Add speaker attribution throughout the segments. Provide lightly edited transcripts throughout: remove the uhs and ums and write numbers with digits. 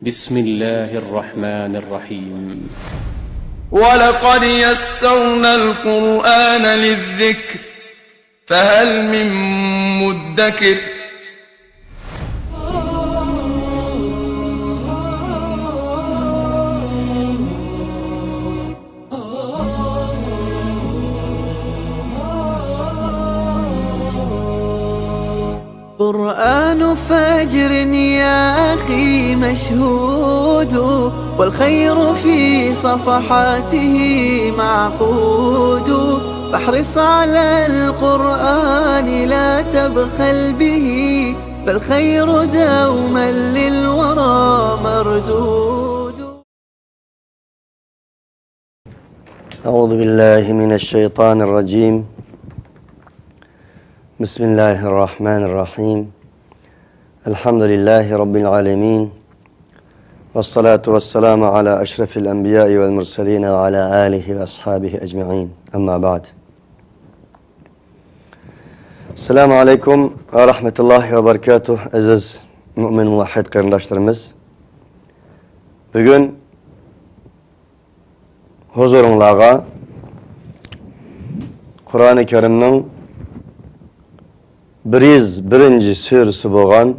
Speaker 1: بسم الله الرحمن الرحيم
Speaker 2: ولقد يسرنا القرآن للذكر فهل من مدكر
Speaker 3: قرآن فجر يا أخي مشهود والخير في صفحاته معقود فاحرص على القرآن لا تبخل به فالخير دوما للورى مردود.
Speaker 4: أعوذ بالله من الشيطان الرجيم. بسم الله الرحمن الرحيم. الحمد لله رب العالمين والصلاة والسلام على أشرف الأنبياء والمرسلين وعلى آله وأصحابه أجمعين. أما بعد. Selamun Aleyküm ve Rahmetullahi ve Berekatuhu. Aziz mümin muvahhid kardeşlerimiz, bugün huzurunuzda Kur'an-ı Kerim'nin 101. suresi bo'lgan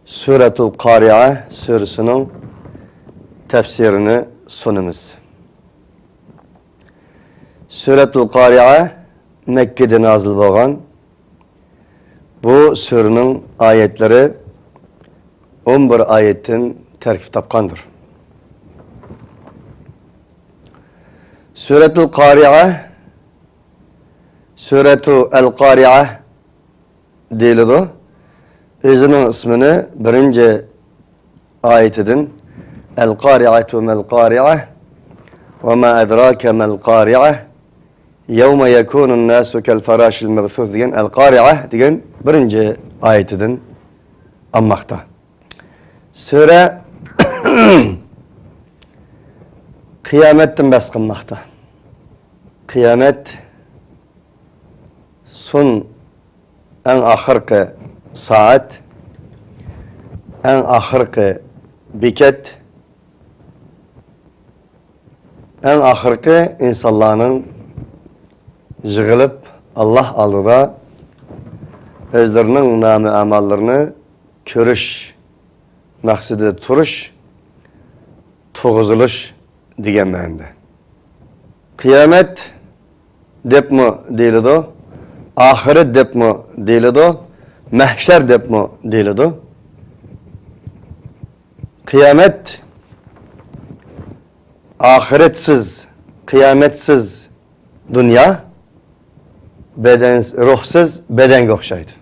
Speaker 4: Suratul Qari'a surəsinin tefsirini sunumuz. Suratul Qari'a Mekke'de nazil bo'lgan. Bu surenin ayetleri 11 ayetten terkip tapkandır. Suratul Qari'a Suratu El-Qari'a deyildi. Özünün ismini birinci ayetinden El-Qari'atu mel-Qari'a ve ma edrake mel-Qari'a yevme yekunun nasu kel-ferâşil mebthûth diyen El-Qari'a diyen birinci ayetinden anmakta. Sure kıyametten bahs kılmakta. Kıyamet son en ahırki saat, en ahırki biket, en ahırki insanların jığılıp Allah aldıda özlerinin namı amallarını körüş, maksidi turuş, tuğuzuluş diyen mende. Kıyamet dep mi deyildi? Ahiret dep mi deyildi? Mahşer dep mi deyildi? Kıyamet ahiretsiz, kıyametsiz dünya ruhsuz bedenge okşaydı.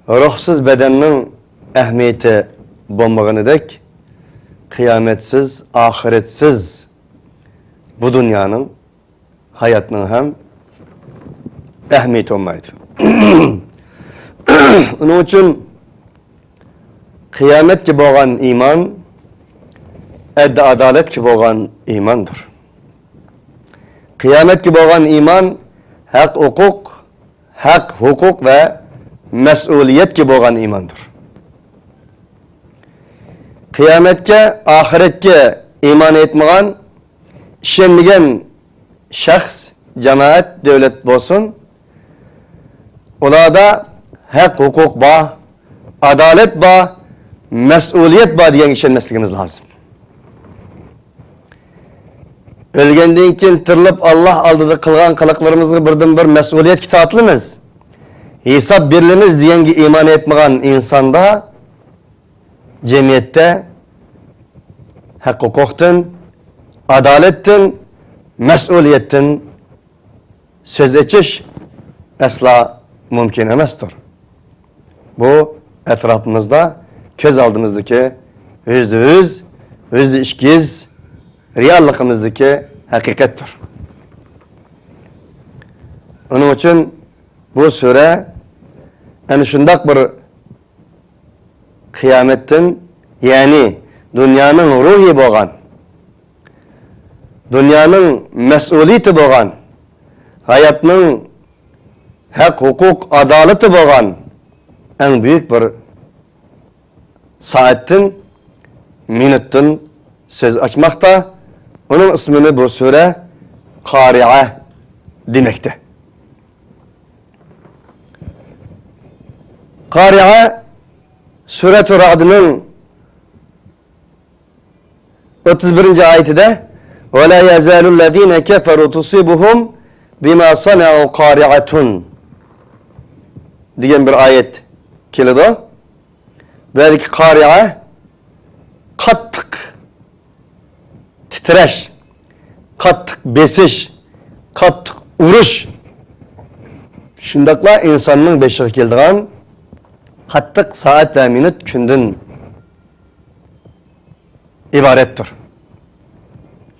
Speaker 4: Ruhsuz bedenin ehmiyeti bombağını dek kıyametsiz, ahiretsiz bu dünyanın hayatının hem ehmiyeti olmaydı. Onun için kıyamet gibi olan iman adalet gibi olan imandır. Kıyamet gibi olan iman hak hukuk ve mesuliyet gibi olan imandır. Kıyametke, ahiretke iman etmeyen, işenmeyen şahs, cemaat, devlet bolsun, ularda hak hukuk ba, adalet ba, mesuliyet ba diyen işenmesligimiz lazım. Ölgenden keyin tirilip Allah aldıda kılgan kılıklarımızı birden bir mesuliyet kitatlımız. Hesap birlimiz diyen ki iman etmeyen insanda cemiyette hak hukuktan, adaletten, mesuliyetten söz etmiş asla mümkün emasdır. Bu etrafımızda, köz aldığımızdaki yüzde işkiz reallıkımızdaki hakikattir. Onun için bu sure yani şundak bir kıyametin yani dünyanın ruhi boğan, dünyanın mesuliyeti boğan, hayatının hak, hukuk, adaleti boğan en büyük bir saatten, minuttan söz açmakta. Onun ismini bu sure Kari'a demekte. Kari'a Sure-i Ra'd'ın 31. ayetinde وَلَا يَزَالُ الَّذ۪ينَ كَفَرُوا تُصِيبُهُمْ بِمَا صَنَعُوا قَارِعَةٌ diyen bir ayet kelidi. Belki Kari'a kattık titreş, kattık besiş, kattık uruş. Şundakla insanın beşiği keldiğen kattık saat ve minut kündün ibarettir.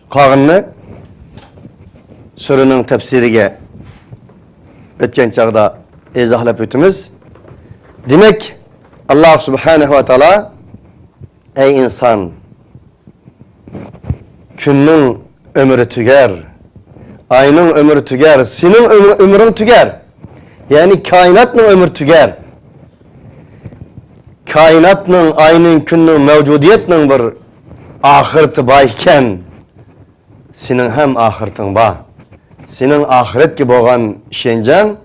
Speaker 4: Kağınını sürünün tefsirige ötken çağda izahlap ötümüz. Demek Allah Subhanahu ve Teala ey insan günün ömrü tüger, ayının ömrü tüger, senin ömrün tüger. Yani kainatın ömrü tüger. Kainatın, ayının, günün, mevcudiyetinin bir ahireti bayken senin hem ahiretin var. Senin ahiret gibi olan işencan,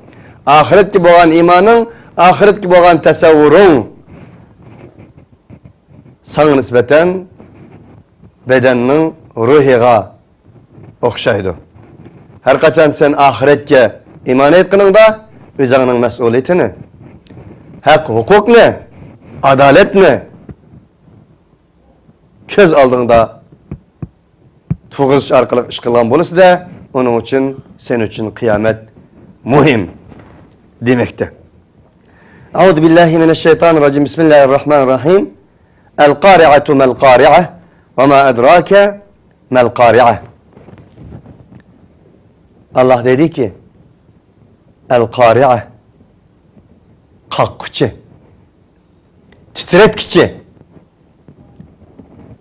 Speaker 4: ahiret gibi olan imanın, ahiret gibi olan tesavvurun sana nispeten bedeninin ruhiga okşaydı. Her kaçan sen ahiretke iman etkininde özünün mesuliyetini, hak hukuk ne, adalet ne, köz aldığında tuğuzuş arkalık işkılan bolası da onun için sen için kıyamet muhim demekte. Euzu billahi mineşşeytanirracim. Bismillahirrahmanirrahim. El-Kari'atu mel-Kari'ah ve ma edrake mel-Kari'ah. Allah dedi ki El-Kari'ah kalkçı, titretkici,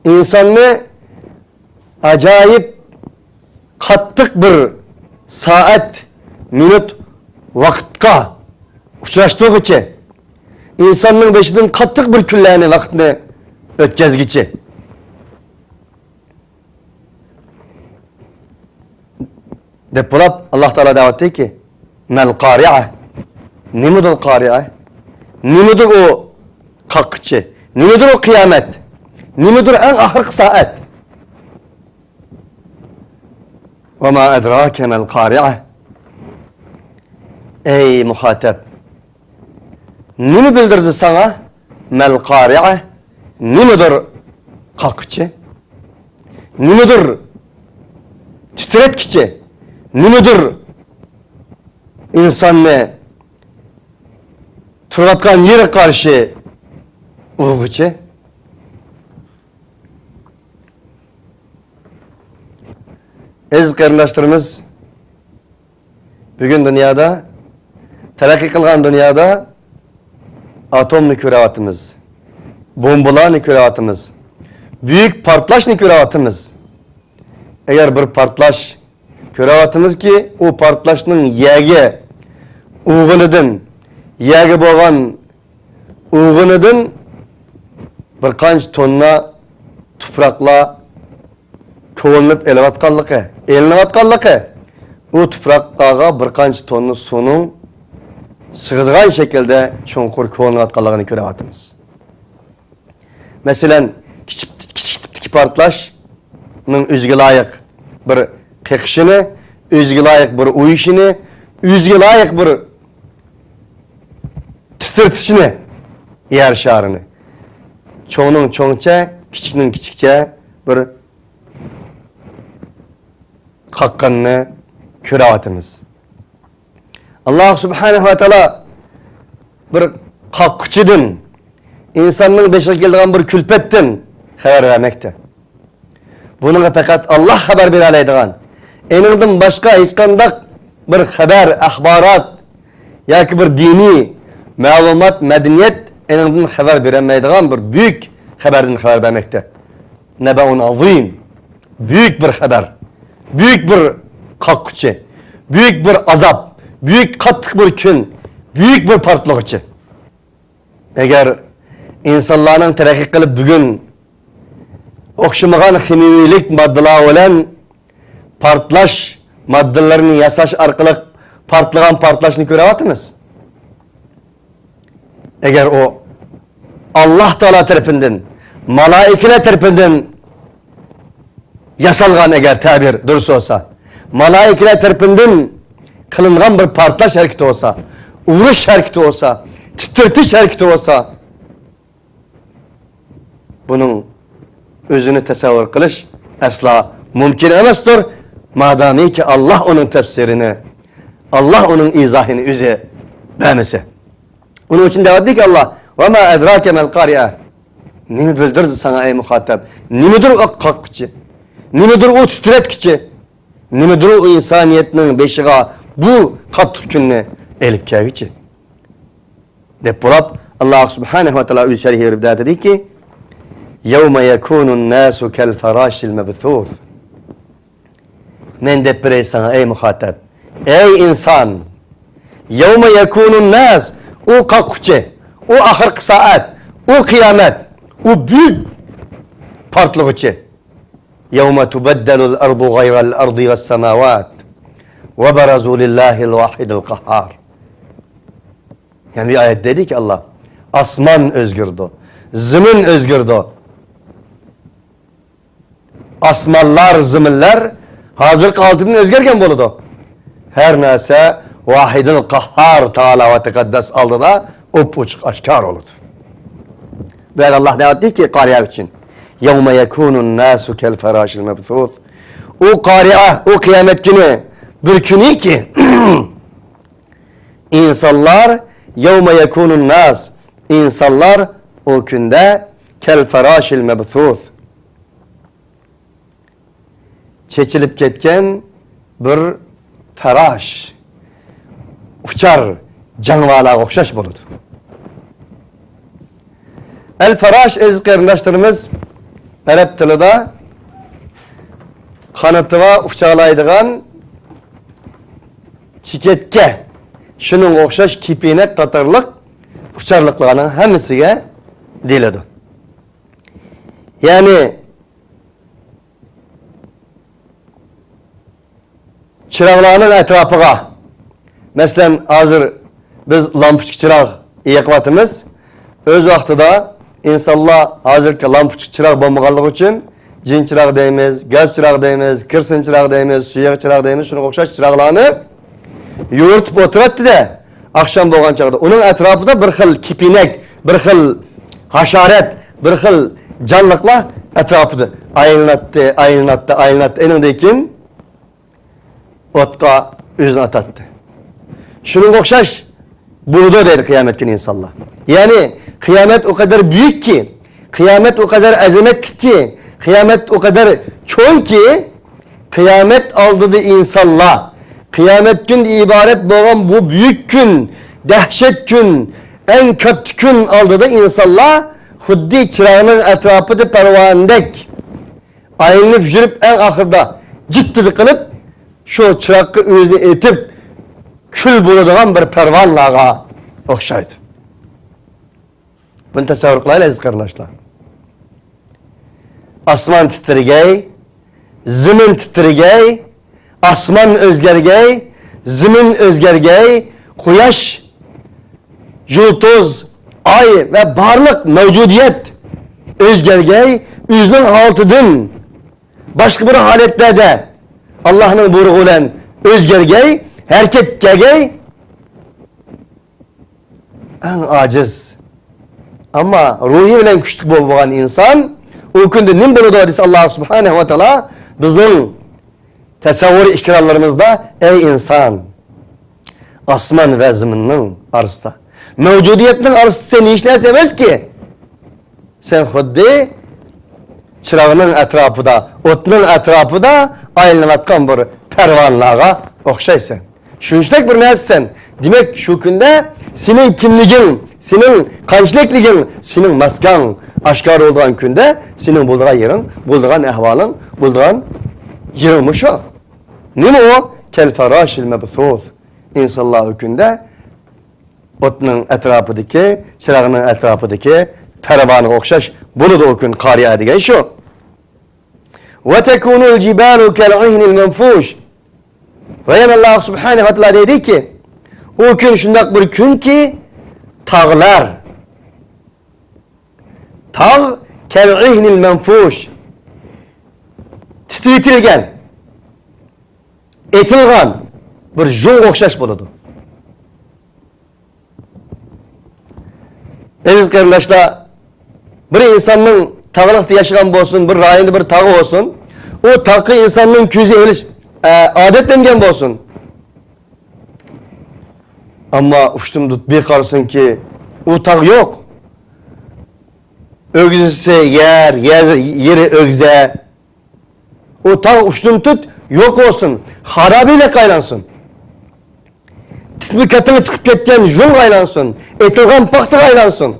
Speaker 4: insanı acayip kattık bir saat, minut vakitka uçraştığı için insanın beşinin kattık bir küllerini vaktini ötkezgici. Depolap Allah Teala davet etti ki mel kari'ah. Ne midir kari'ah? Ne midir o kalkıcı? Ne midir o kıyamet? Ne midir en ahırk saat? Ve ma edrake mel kari'ah. Ey muhatap! Ne mi bildirdi sana? Mel kari'ah. Ne midir kalkıcı? Ne midir titretkici? Ne midir insanı turgatkan yere karşı urgucu? Aziz qarindoshlarimiz, bugün dünyada, terakki kılgan dünyada atomni ko'ryapmiz, bombalarni ko'ryapmiz, büyük partlashni ko'ryapmiz. Eğer bir partlash ko'ryapmiz ki, o partlashning yagi o'g'inidan, yagi bo'lgan o'g'inidan bir qancha tonna tuproqlar ko'rinib elinayotganligi, o tuproqlarga bir qancha tonna suvning sig'adigan şekilde cho'nqur ko'rinayotganligini ko'ryapmiz. Masalan, kichik partlashning o'ziga loyiq bir qiqishini, o'ziga loyiq bir uyishini, o'ziga loyiq bir titirtishini yer sharini. Cho'ngning cho'ngcha, kichikning kichikcha bir hakkını ko'ryapmiz. Allah Subhanahu ve Teala bir kalkıcıdan, insanın beşiğe keldiğen bir külpettin haber vermekte. Bunun fakat Allah haber beraleydigan. Eningden başka hiç qanday bir haber, ahbarat yoki bir dini ma'lumot, madaniyat eningden haber beremeydigan bir büyük haberden haber vermekte. Nebe'un azim, büyük bir haber. Büyük bir kalkıcı, büyük bir azap, büyük katlık bir gün, büyük bir partlığıcı. Eğer insanlarning taraqqiy qilib bugun o'xshamagan ximiyelik moddalar bilan portlash moddalarini yasash orqali portlashni ko'ryapmiz. Agar o Alloh taolo tarafidan, malaikalar tarafidan yasalgan agar ta'bir durust olsa, malaikalar tarafidan qilingan bir portlash harakati olsa, urush harakati olsa, titritish harakati olsa, bunun özünü tasavvur qilish asla mumkin emasdir. Madamiki Allah onun tefsirini, Allah onun izahını o'zi bermasa. Onun için dedik ki Allah ve ma edrake mel qari'a. Nimi bildirdi sana ey muhatap? Nimidir o qalqıcı? Nimidir o titretkici? Nimidir o insaniyetinin beşiğe bu qattiq kunni elib kelgichi? Deb bo'lib Allah subhanahu wa taala o'z sharhida dedi ki yevme yekunun nasu kel farashil mebthûth. Men deb birey sana ey muhatap. Ey insan. Yevme yekunun nas. O qalqıcı. O ahirki saat. O kıyamet. O büyük partlıqıcı. Yevme tubeddelul ardu gayrel ardi ve semavat. Ve berazu lillahil vahidil kahhar. Yani bir ayet dedi ki Allah. Asman özgürdü. Zimin özgürdü. Asmanlar, ziminler hazır kaldığını özgerken buludu. Her neyse vahidil kahhar Teala ve tekaddes aldı da uçuk aşkar oldu. Böyle Allah ne dedi ki Kariya için. Yevme yekunun nasu kel ferâşil mebthûth. O Kariya, o kıyamet günü bir günü ki insanlar yevme yekunun nas, insanlar o günde kel ferâşil mebthûth. Çeçilip ketken bir feraş, uçar canvala okşaş buludu. El feraş aziz qarindoshlarimiz Arab tilida qanatiga uçalaydigan chiketga shuning o'xshash kipinak qatorliq ucharliqlarning hammasiga deyiladi. Ya'ni chiroqlarning atrofiga masalan hozir biz lampochka chiroq yoqyapmiz. O'z vaqtida insonlar hozirgi lampochka chiroq bo'lmaganligi uchun jin chiroq deymiz, gaz chiroq deymiz, kirsin chiroq deymiz, suyak chiroq deymiz. Shunga o'xshash chiroqlarni yo'rtib o'tiradi-da, oqshom bo'lgan chog'da uning atrofida bir xil kipinak, bir xil hasharat, bir xil jonliqlar atrofida aylanadi. Endi keyin o'tqa o'zini atatdi. Şunun o'xshash buldu deydi kıyamet günü insanlar. Yani kıyamet o kadar büyük ki, kıyamet o kadar azametli ki, kıyamet o kadar çoğun ki, kıyamet aldığı insanlar, kıyamet gün ibaret olan bu büyük gün, dehşet gün, en kötü gün aldığı insanlar, xuddi çırağının etrafıda pervanedek, aylanıp jürüp en ahırda ciddi kılıp, şu çırağı özünü etip, kül bulduğun bir pervanlağa okşaydı. Bunu tasavvur kılayla aziz kardeşler. Asman titrigey, zimin titrigey, asman özgergey, zimin özgergey, quyosh, yulduz, ay ve barliq mevcudiyet özgergey, o'zining holatidan boshqa bir holatlarda Allah'ın buyrug'i bilan o'zgargay, harakatgagay, en aciz ama ruhi bilan kuchli bo'lgan inson o kunda nim bo'ladi desa Allah subhanahu wa taala bizning tasavvur ikrarlarimizda ey inson osmon va zaminning orasida mavjudiyatning orasida sen hech narsa emas ki sen xuddi chirog'ning atrofida, o'tning atrofida aylanayotgan bir pervanlarga o'xshaysan. Shunchalik bir narsasan. Demak, shu kunda sening kimliging, sening qanchlikliging, sening maskan oshkor bo'lgan kunda sening bo'lgan yering, bo'lgan ahvoling, bo'lgan yering shu. Nima u? Kal farashil mabthûth. İnsanlar kunda o'tning atrofidagi, chirog'ning atrofidagi pervanıga okşaş buludu o gün qariya degan şu. Ve tekunul cibalu kel'ihnil menfuş. Ve yana Allah subhanahu wa ta'ala dedi ki o gün şundak bir gün ki tağlar tağ kel'ihnil menfuş titretilgen etilgan bir jung okşaş buludu. Aziz kardeşler, bir insanın tağlıqda yaşayan bolsun, bir rayonda bir tağı olsun, o tağı insanın közü eliş adetlengen bolsun. Ama uçtum tut bir kalsın ki o tağ yok. Ögüzse yeri ögze. O tağ uçtum tut yok olsun. Harabiyle kaynansın. Titmikatına çıkıp ketken jul kaynansın. Etilgan paktı kaynansın.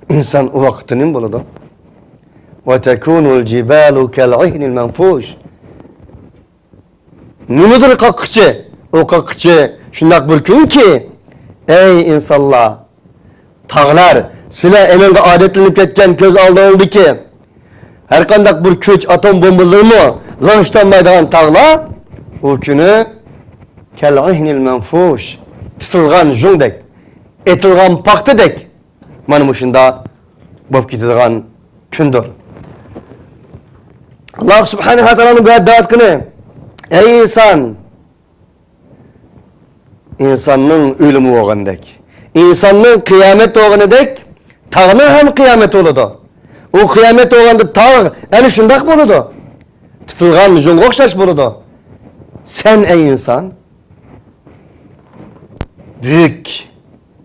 Speaker 4: İnsan o vakitinin buludu. وَتَكُونُ الْجِبَالُ كَالْعِهْنِ الْمَنْفُوشِ Nimedir kakıcı? O kakıcı şundak bir gün ki ey insanlar tağlar sile emenge adetlenip ketken köz aldı oldu ki her kandak bir köç atom bombaları mı lanışlanmaydıgan tağlar o günü kel'ihnil menfuş tutilgan jungdek etilgan paktedek mana şunda bop gitadigan kündür. Allah subhanahu wa ta'ala'nın davet kını ey insan insanın ölümü oğandek insanın kıyamet oğandek tağının hem kıyamet oludu. O kıyamet oğanda tağ yani şundak buludu. Tutilgan jung okşaş buludu. Sen ey insan büyük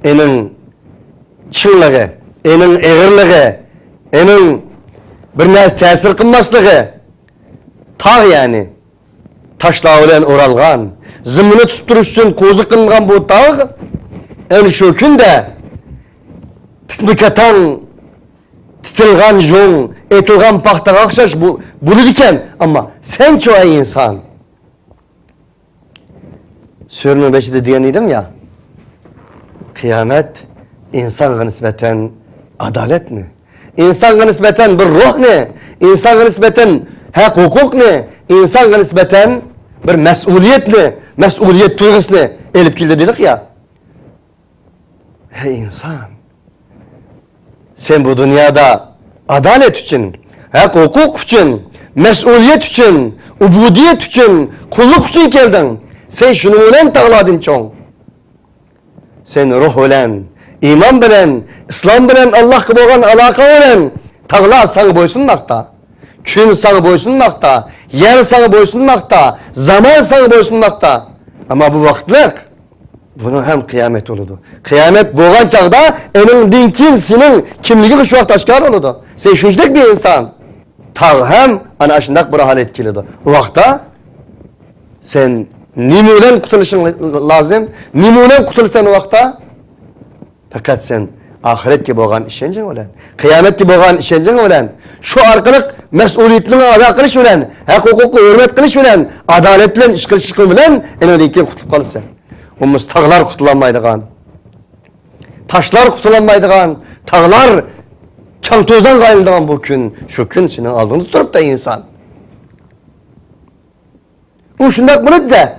Speaker 4: enin çığlığı, enin eğirliği, enin bir naz tesir kılmaslığı tağ yani taşla olan oralgan zımını tutturuş için kozu kılıngan bu tağ en şu günde titmikatan titilgan jung etilgan paktağa okşaş bulu diken ama sen çoğu insan Sürünün beşi diyen idim ya kıyamet insana nispeten adalet mi? İnsana nispeten bir ruh ne? İnsana nispeten hak hukuk ne? İnsana nispeten bir mesuliyet ne? Mesuliyet duygusu ne? Elip kildi dedik ya. Hey insan, sen bu dünyada adalet için, hak hukuk için, mesuliyet için, ubudiyet için, kulluk için geldin. Sen şunu bilen tağladın çoğun. Sen ruh bilen, iman bilen, İslam bilen, Allah gibi olan alaka bilen tağla sana boysunmakta. Gün sana boysunmakta, yer sana boysunmakta, zaman sana boysunmakta. Ama bu vakitlik bunun hem kıyamet oludu. Kıyamet boğan çağda enin dinkin senin kimliği şu vakit aşkar oludu. Sen şuncak bir insan. Tağ hem ana aşındak bir hal etkiledi. O vakta sen nimulen kutuluşun lazım. Nimulen kutuluşsan o vakta fakat sen ahiret gibi boğan işencen olan, kıyamet gibi boğan işencen olan, şu arkalık mesuliyetliğini ada kılış olan, hak hukuku hürmet kılış olan, adaletle iş kılış bilen enodeki kutulup kalırsan. Umuz tağlar kutulanmaydıgan, taşlar kutulanmaydıgan, tağlar çantozdan gayrıldıgan bu gün, şu gün senin aldığını tutup da insan. O şundak bunu de.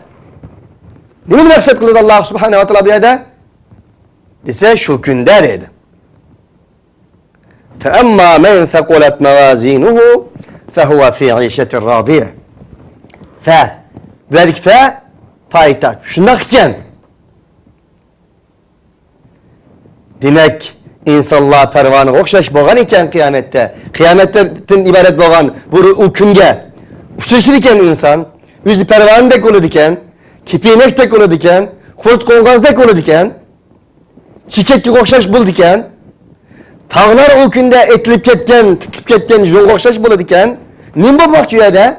Speaker 4: Nemin maksat kıldı Allah subhanehu wa ta'ala bir yerde? Dese şu günde dedi. فَأَمَّا مَنْ ثَقُلَتْ مَوَازِينُهُ فَهُوَ فِي عِيشَةٍ رَاضِيَةٍ Verik faytak. Şundak iken demek insanlığa pervanı okşaş boğan iken kıyamette. Kıyametten ibaret boğan bu o künge. Uçuşur iken insan yüzü pervanı dek olur iken kipinek dek olur iken kurt kongaz dek olur iken çiçekli okşaş buldu iken tağlar o günde etlip ketken, titip ketken, jol okşaş buldu iken nim bulmakçı ya da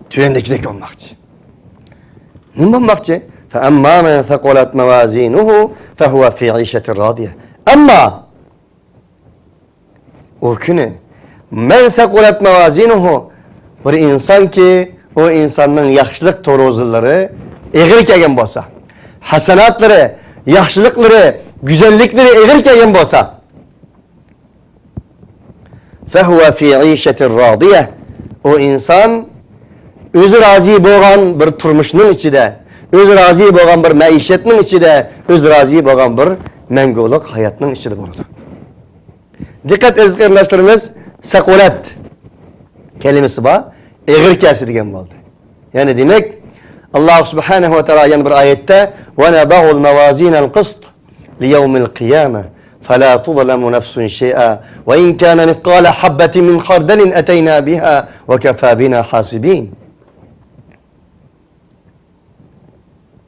Speaker 4: tüyendekideki olmakçı. Nim bulmakçı? فَأَمَّا مَنْ ثَقُلَتْ مَوَازِينُهُ فَهُوَ فِي عِيشَةٍ رَاضِيَةٍ Ama o günü مَنْ ثَقُلَتْ مَوَازِينُهُ bir insan ki o insanın yaxşılık torozulları eğri kegen bolsa, hasanatları yaxşılıkları, güzellikleri eğer kelgen bolsa, fehuve fi işetir radiye, o insan özü razı bolgan bir turmuşnun içinde, özü razı bolgan bir maişetnin içinde, özü razı bolgan bir menguluk hayatının içinde boludu. Dikkat aziz kardeşlerimiz, sakulat kelimesi var, eğer kelsi degen boldu. Yani demek Allah subhanahu ve teala yani bir ayette وَنَضَعُ الْمَوَازِينَ الْقِسْطِ لِيَوْمِ الْقِيَامَةِ فَلَا تُظْلَمُ نَفْسٌ شَيْئًا وَاِنْ كَانَ مِثْقَالَ حَبَّةٍ مِنْ خَرْدَلٍ أَتَيْنَا بِهَا وَكَفَى بِنَا حَاسِبِينَ.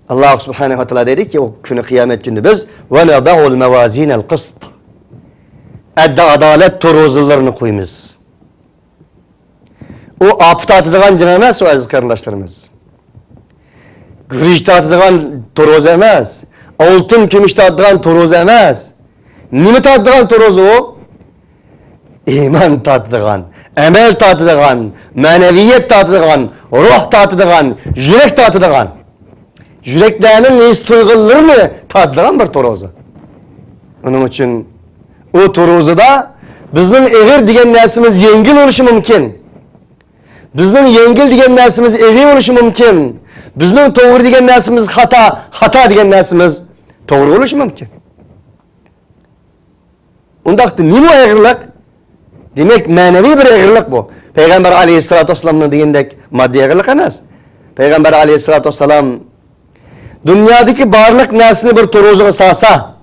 Speaker 4: Allah subhanahu ve teala dedi ki o günü kıyamet günü biz وَنَضَعُ الْمَوَازِينَ الْقِسْطِ adalet torozlarını koyumuz. O apı tatıdığan cin emas o aziz kardeşlerimiz. Gürüş tatıdığan toroz emas. Altın kümüş tatıdığan toroz emas. Nimi tatıdığan toroz o? İman tatıdığan, emel tatıdığan, maneviyet tatıdığan, ruh tatıdığan, yürek tatıdığan. Yüreklerinin his duygularını tatıdığan bir torozu. Onun için o torozu da bizning eğer degan narsamiz yengil bo'lishi mumkin. Bizning yengil degan narsamiz eğri bo'lishi mumkin. Bizning to'g'ri degan narsamiz xato degan narsamiz to'g'ri bo'lishi mumkin. Undaqda nima eğrilik? Demek ma'naviy bir eğrilik bu. Peygamber aleyhissalatu vesselam'ın degandek moddiy eğrilik emas. Peygamber aleyhissalatu vesselam dunyodagi barliq narsani bir to'ro'ziga solsa,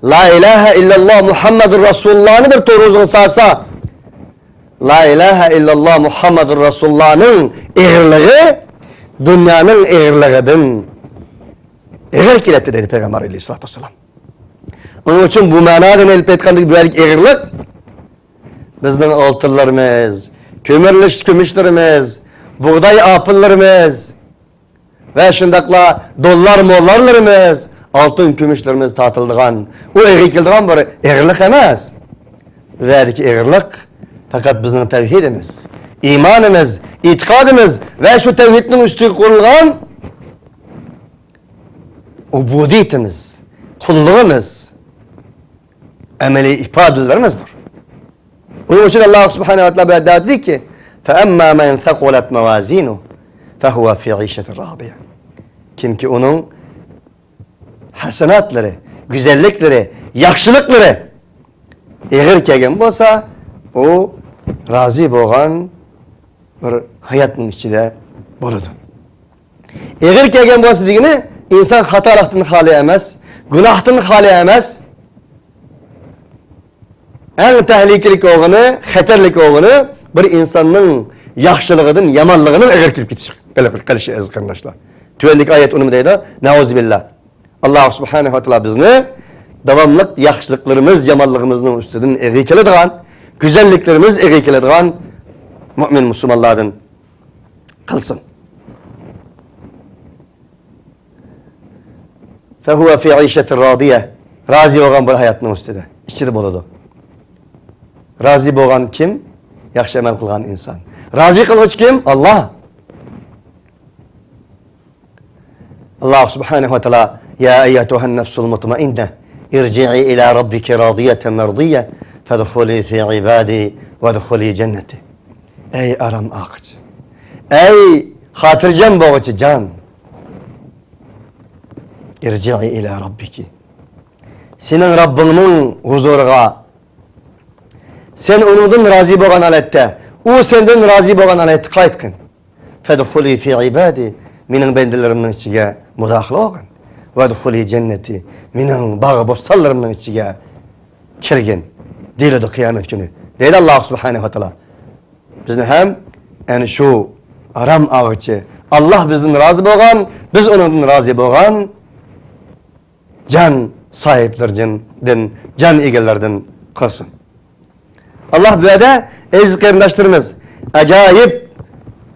Speaker 4: La ilahe illallah Muhammedur Resulullah'ını bir to'ro'ziga solsa, La ilahe illallah Muhammedur Resulullah'ın eğirliği dünyanın eğirliğinden eğer kiletti dedi Peygamber aleyhissalatu vesselam. Onun için bu manadan elip etkanlık büyük eğirlik bizden altınlarımız, kömüşlerimiz, buğday apıllarımız ve şundakla dollar mollarlarımız, altın kümüşlerimiz tatıldığan, o eğikildiğen bir eğirlik emas. Verdeki eğirlik fakat bizim tevhidimiz, imanımız, itikadımız ve şu tevhidin üstü kurulgan ubudiyetimiz, kulluğumuz, emeli ifadelerimizdir. Onun için Allah subhanehu ve teala dedi ki فَأَمَّا مَنْ ثَقُلَتْ مَوَازِينُهُ فَهُوَ فِي عِيشَةٍ رَاضِيَةٍ. Kim ki onun hasenatları, güzellikleri, yaxşılıkları eğer kelgen bolsa, o razı bolgan bir hayatın içinde boludu. Eğer kelgen bolsa degeni insan hatalıktan hali emas, günahtan hali emas. En tehlikelik oğunu, xatarlik oğunu bir insanın yaxşılığının, yamanlığının eğer kirip gitişi. Qilishi aziz qardoshlar. Tuvandagi ayet onu deydi? Nauzubillah. Allah subhanahu ve teala bizni davamlıq yaxşılıklarımız, yamanlığımızın üstünden eğri keladigan, güzelliklerimiz eğri keladigan mümin Müslümanlardan kılsın. Fehuve fi işetir radiye. Razı olgan bir hayatının üstüde. İçinde boludu. Razı bolgan kim? Yaxşı amel kılgan insan. Razı kılgıç kim? Allah. Allah subhanahu ve teala ya eyyatuhan nefsul mutmainne irci'i ila rabbike radiyeten merdiye fedhuli fi ibadi ve dhuli cenneti. Ey aram akıcı. Ey hatırcam boğucu can. İrci'i ila rabbike. Senin Rabbinin huzuruna sen onundan razı bolgan alette, o senden razı bolgan alette qaytqın. Fedhuli fi ibadi. Mening bendelerimning ichiga mudahil olgin. Va dukhuli cenneti. Mening bag'i bo'ssanlarimning ichiga kirgin. Deyiladi qiyomat kuni. Deydi Allah subhanahu va taolo. Bizni ham ana shu aram ag'chi Allah bizdan rozi bo'lgan, biz undan rozi bo'lgan can sahiplerden, can egelerden qilsin. Allah bu yerda aziz qarindoshlarimiz acayip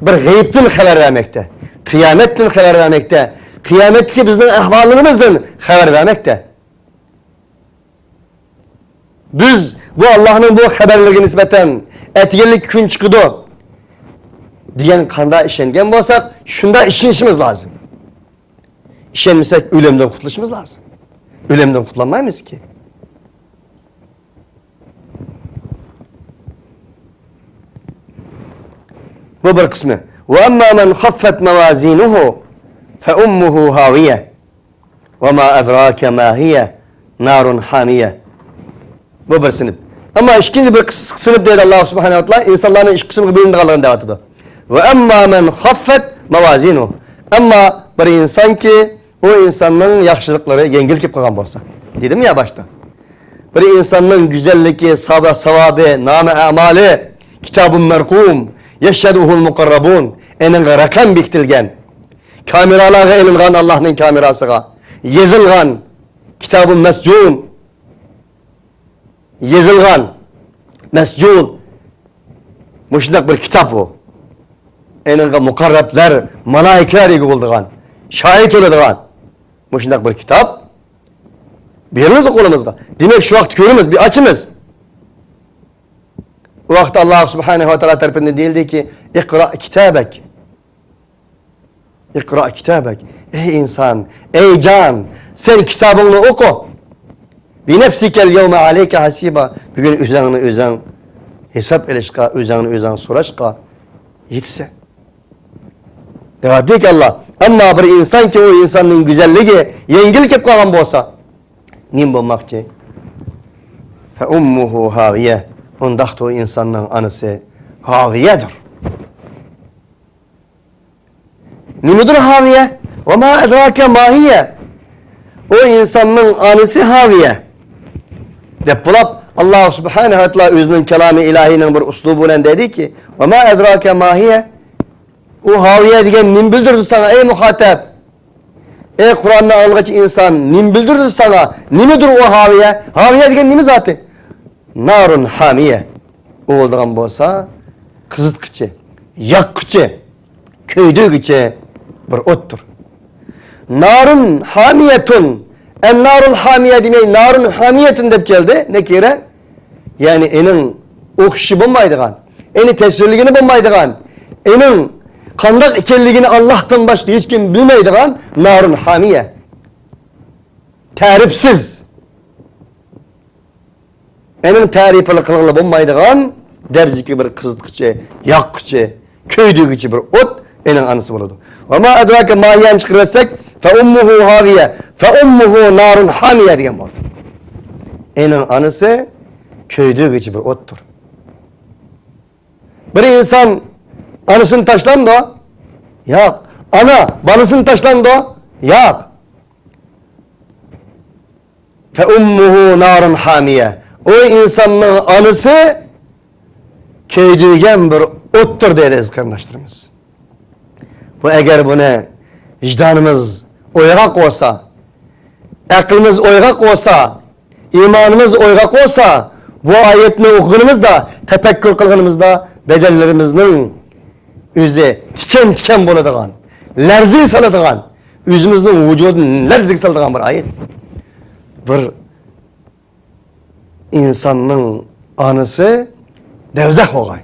Speaker 4: bir g'aybdan xabar vermekte. Kıyamettin haber vermekte. Kıyametki bizden ahvalımızdan haber vermekte. Biz bu Allah'ın bu haberlerine nispeten etkilik gün çıkıdı diyen kanda işengen bolsak şunda işinişimiz lazım. İşenmesek ölümden kurtuluşumuz lazım. Ölemden kurtulamayız ki. Bu bir kısmı. وَأَمَّا مَنْ خَفَّتْ مَوَازِينُهُ فَأُمُّهُ هَاوِيَةٌ وَمَا أَدْرَاكَ مَا هِيَ نَارٌ حَامِيَةٌ. Bu bir sınıf. Ama ikinci bir sınıf değil Allah subhanehu ve teala. İnsanların iş kısmı birinde kalan devatıdır. وَأَمَّا مَنْ خَفَّتْ مَوَازِينُهُ. Ama bir insan ki o insanın yaxşılıkları yengil kip kalgan bolsa. Dedim ya başta. Bir insanın güzelliği, savabı, name amali, kitab-ı merkum, yeşşeduhul mukarrabun, enin rakam biktilgen, kameralarga elingan Allah'ın kamerasıga, yezilgan, kitab-ı mescun, yezilgan, mescun, muşundak bir kitap o. Enin mukarrablar, malaikeler egi bulduğun, şahit olduğun, muşundak bir kitap, verildi kolumuzga. Demek şu vakit görürüz, bir açımız. O vakit Allah subhanehu ve teala tarafından değildi ki ikra kitabek. İkra kitabek. Ey insan, ey can, sen kitabını oku. Bi nefsikel yevme aleyke hasiba. Bugün özün hesap eleşka, özün soraşka yetse. Devam ki Allah. Ama bir insan ki o insanın güzelliği yengil kep kalan bolsa. Nim bulmakçı? Fe ummuhu haviye. Ondaqda o insanın anısı haviyedir. Nimedir haviye? Ve ma edrake mahiye. O insanın anısı haviye. Dep bulap Allah subhanehu ve teala özünün kelamı ilahinin bir uslubuyla dedi ki ve ma edrake mahiye. O haviye diyen nim bildirdi sana ey muhatap. Ey Kur'an'ı algıcı insan nim bildirdi sana. Nimedir o haviye? Haviye diyen nimi zaten? Narun hamiye. O olduğun bolsa kızıtkıcı, yakkıcı, köydüğücü bir ottur. Narun hamiyetun. En narul hamiye demeyi narun hamiyetun dep geldi. Ne kere? Yani enin okşu bulmaydıgan, eni tesirliğini bulmaydıgan, enin kandak ikelliğini Allah'tan başka hiç kim bilmeydigan narun hamiye. Tarifsiz. Enin tarifli kılıqlı bulmaydıgan derziki bir kızıtkıcı, yakkıcı, köydüğücü bir ot enin anısı buludu. Ve ma edrake mahiyen çıkırırsak fe ummuhu haviye fe ummuhu narun hamiye diyen oldu. Enin anısı köydüğücü bir ottur. Bir insan anısını taşlandı o? Yok. Ana balısını taşlandı o? Yok. Fe ummuhu narun hamiye. O insanın anısı köydüğen bir ottur deriz kardeşlerimiz. Bu eğer bunu vicdanımız oygak olsa, aklımız oygak olsa, imanımız oygak olsa, bu ayetini okuduğumuzda, tefekkür kılgınımızda bedellerimizin yüzü tiken tiken boladıgan, lerzi salıdıgan, yüzümüzün vücudunu lerzi salıdıgan bir ayet. Bir insanın anısı devzak olay.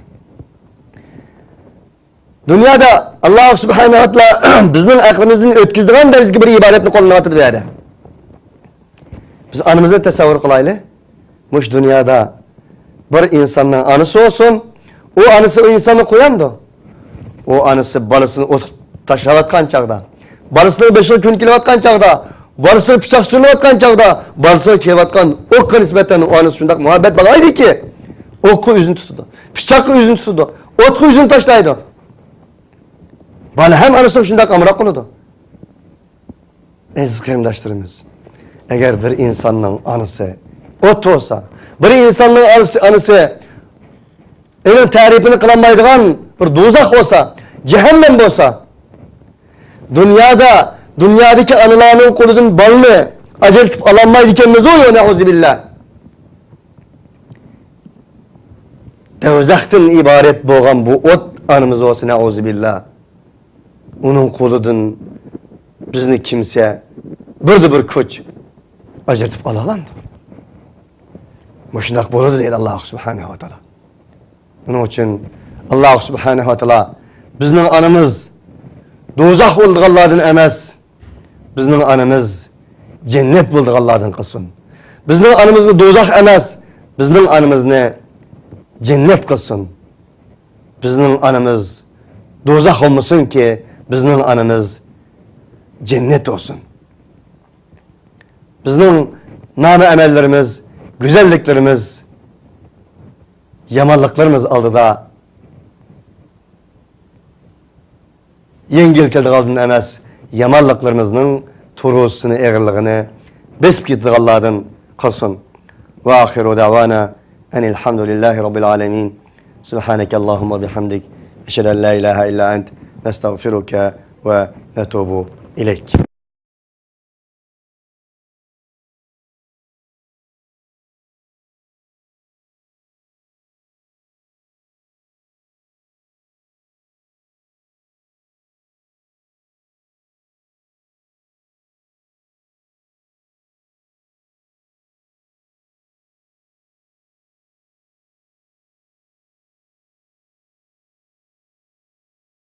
Speaker 4: Dünyada Allah subhanahu ve teala bizning aklımızın ötküzdüğün derzgi bir ibadetini koluna atır deyadi. Biz anımızı tasavvur kılaylı. Muş dünyada bir insanın anısı olsun, o anısı o insanı koyandı. O anısı balısını taşavatkan çağda, balısını 5 gün kilovatkan çağda, balısını bıçak sürüvatkan çağda, balısını kevatkan okka nisbeten o anısı şundak muhabbet balaydı ki, okku yüzünü tutudu, bıçakı yüzünü tutudu, otku yüzünü taşlaydı. Bana hem anısı şundak amrak oludu. Aziz kıyımdaşlarımız, eğer bir insanın anısı ot olsa, bir insanın anısı onun tarifini kılamaydıgan bir dozak olsa, cehennem olsa, dünyadaki anılarının kolunun balını aceltip alanmayı dikenmez oluyor ne'uzubillah. Devzaktan ibaret boğan bu ot anımız olsa ne'uzubillah. Onun kolunun bizni kimse bir köç aceltip alalandı. Muşundak boludu deydi Allah subhanehu ve teala. Bunun için Allah subhanehu ve teala bizning anımız dozak oldu Allah'ın emas. Bizning anımız cennet bulduğallardan kılsın. Bizning anımızı dozaq emas, bizning anımızı cennet kılsın. Bizning anımız dozaq olmasın ki, bizning anımız cennet olsun. Bizning namı emellerimiz, güzelliklerimiz, yamanlıklarımız aldıda yengil keldiğaldan emas, yamanlıklarımızın turusunu, eğirliğini besip gittiğallardan kılsın. Ve ahiru davana enilhamdülillahi rabbil alemin. Subhaneke Allahumma bihamdik. Eşhedü en la ilahe illa ent. Nestağfiruke ve netubu ileyk.